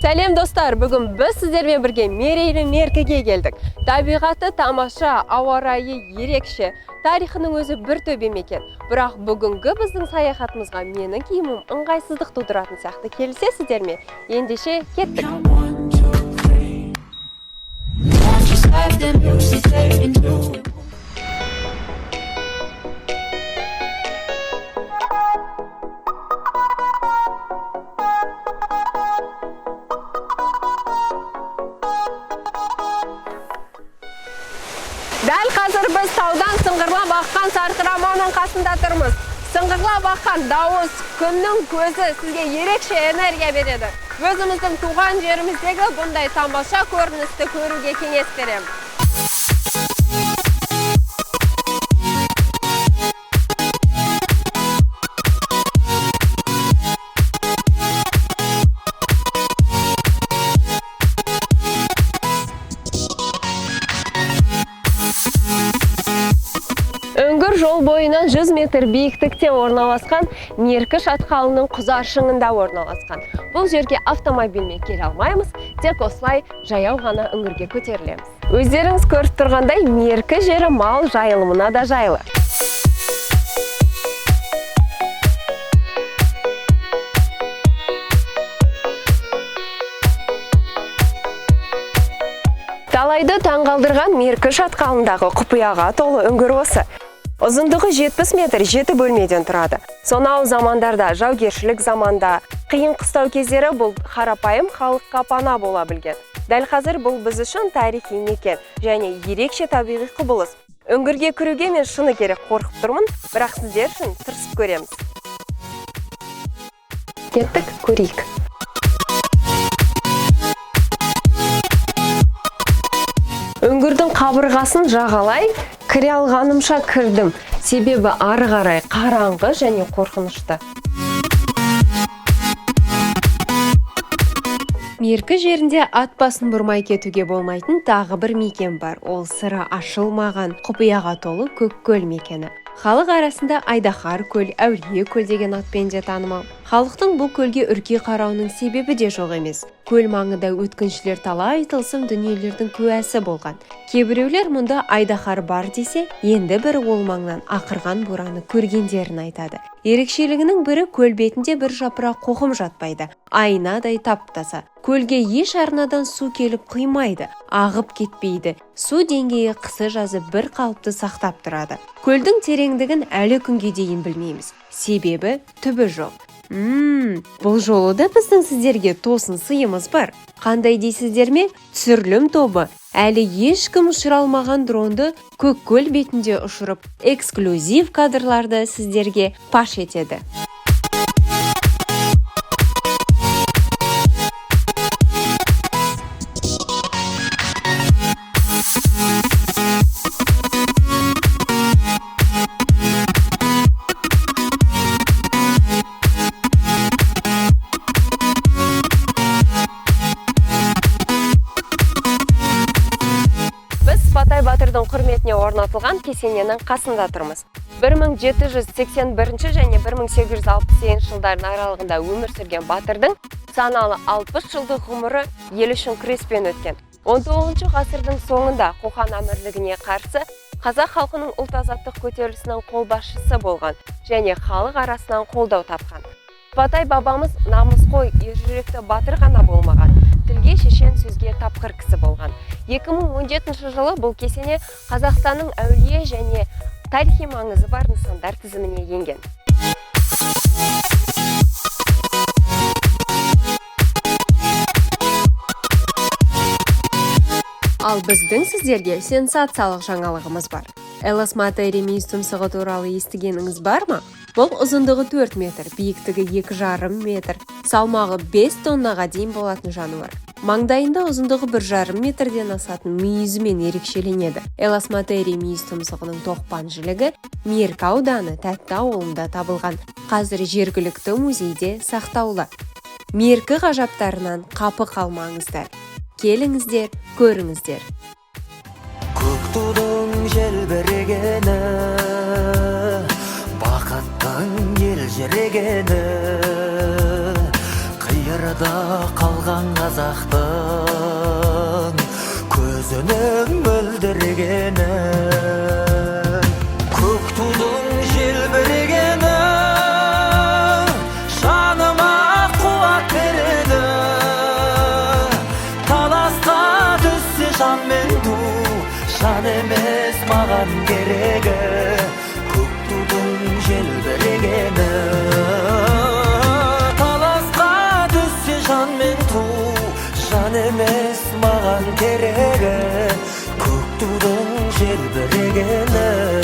Сәлем достар, бүгін біз сіздермен бірге мерейлі меркеге келдік. Табиғаты тамаша, ауа райы ерекше, тарихының өзі бір төбе мекен. Бірақ бүгінгі біздің саяхатымызға менің киімім ыңғайсыздық тудыратын сияқты. Келісесіздер ме? Ендеше кеттік. Дәл қазір біз таудан сыңғырлап аққан сарқыраманың қасында тұрмыз. Сыңғырлап аққан дауыс, күннің көзі сізге ерекше энергия береді. Өзіміздің туған жеріміздегі бұндай тамаша көріністі көруге кеңес беремін. Үңгір жол бойынан 100 метр биіктікте орналасқан Меркі шатқалының құзар шыңында орналасқан. Бұл жерге автомобильмен келе алмаймыз, тек осылай жаяу ғана үңгірге көтерілеміз. Өздеріңіз көріп тұрғандай, Меркі жері мал жайылымына да жайлы. Талайды таңғалдырған Меркі шатқалындағы құпияға толы үңгір осы. Ұзындығы 70 метр 7 бөлмеден тұрады. Сонау замандарда, жаугершілік заманда, қиын қыстау кездері бұл қарапайым халыққа пана бола білген. Дәл қазір бұл біз үшін тарихи мекен және ерекше табиғи құбылыс. Үңгірге кіруге мен шыны керек қорқып тұрмын, бірақ сіздер үшін тырысып көреміз. Кеттік, көрейік. Үңгірдің қабырғасын жағалай, кіре алғанымша кірдім. Себебі ары қарай қараңғы және қорқынышты. Меркі жерінде ат басын бұрмай кетуге болмайтын тағы бір мекен бар. Ол сыры ашылмаған, құпияға толы Көккөл мекені. Халық арасында Айдахар көл, Әулие көл деген атпен де танымал. Халықтың бұл көлге үрке қарауының себебі де жоқ емес. Көл маңында өткіншілер талай тылсым дүниелердің куәсі болған. Кейбіреулер мұнда Айдахар бар десе, енді бірі ол маңнан ақырған бураны көргендерін айтады. Ерекшелігінің бірі көл бетінде бір жапырақ қоқым жатпайды. Айнадай таптаса. Көлге еш арнадан су келіп құймайды, ағып кетпейді. Су деңгейі қысы жазы бір қалыпты сақтап тұрады. Көлдің тереңдігін әлі күнге дейін білмейміз. Себебі түбі жоқ. Бұл жолы да біздің сіздерге тосын сыйымыз бар. Қандай дейсіздер ме? Түсірілім тобы әлі ешкім ұшыра алмаған дронды Көккөл бетінде ұшырып, эксклюзив кадрларды сіздерге паш етеді. Батырдың құрметіне орнатылған кесененің қасында тұрмыз. 1781 және 1860 жылдардың аралығында өмір сүрген Батырдың саналы 60 жылдық ғұмыры ел үшін күреспен өткен. 19 ғасырдың соңында Қоқан әмірлігіне қарсы қазақ халқының ұлт азаттық көтерілісінің қолбасшысы болған және халық арасынан қолдау тапқан. Батай бабамыз намысқой, ержүректі батыр ғана болмаған, тілге шешен сөзге тапқыр кісі болған. 2017 жылы бұл кесене Қазақстанның әулие және тарихи маңызы бар нысандар тізіміне енген. Ал біздің сіздерге сенсациялық жаңалығымыз бар. Эласматери мүйіз тұмсығы туралы естігеніңіз бар ма? Бұл ұзындығы 4 метр, биіктігі 2,5 метр, салмағы 5 тоннаға дейін болатын жануар. Маңдайында ұзындығы 1,5 метрден асатын мүйізімен ерекшеленеді. Эласматери мүйіз тұмсығының тоқпан жілігі Меркі ауданы Тәтті ауылында табылған. Қазір жергілікті музейде сақтаулы. Меркі ғажаптарынан қапы қалмаңыздар. Келіңіздер, көріңіздер. Көк тудың желбірегені, бақыттың елжірегені, қиыр арада қалған қазақтың көзінің мөлдірегені, көк тудың желбірегені жаныма қуат береді. Таласқа түссе жан мен ту, жан емес маған керегі, көк тудың желбірегені. Таласқа түссе жан мен ту, жан емес маған керегі, көк тудың желбірегені.